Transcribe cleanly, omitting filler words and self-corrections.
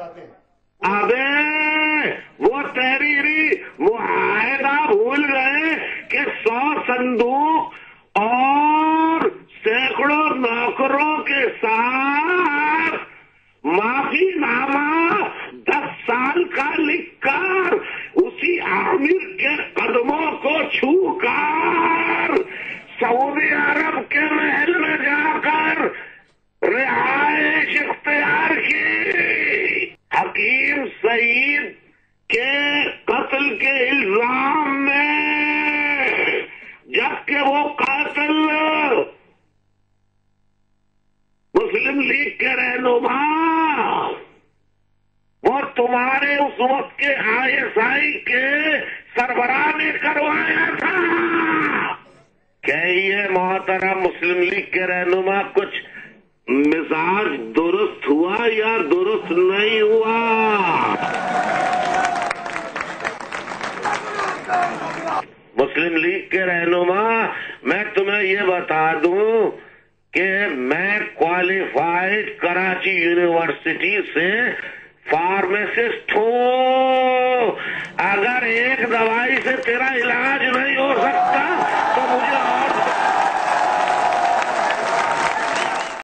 ابے وہ تحریری معاہدہ بھول گئے کہ 100 صندوق اور سینکڑوں نوکروں کے ساتھ معافی نامہ 10 سال کا لکھ کر اسی عامر کے قدموں کو چھو کر سعودی عرب کے محل میں جا کر رہائش اختیار کی۔ حکیم سعید کے قتل کے الزام میں، جبکہ وہ قاتل مسلم لیگ کے رہنما، وہ تمہارے اس وقت کے ISI کے سربراہ نے کروایا تھا۔ کہیے محترم مسلم لیگ کے رہنما، کچھ مزاج درست ہوا یا درست نہیں ہوا؟ مسلم لیگ کے رہنما، میں تمہیں یہ بتا دوں کہ میں کوالیفائڈ کراچی یونیورسٹی سے فارماسسٹ ہوں۔ اگر ایک دوائی سے تیرا علاج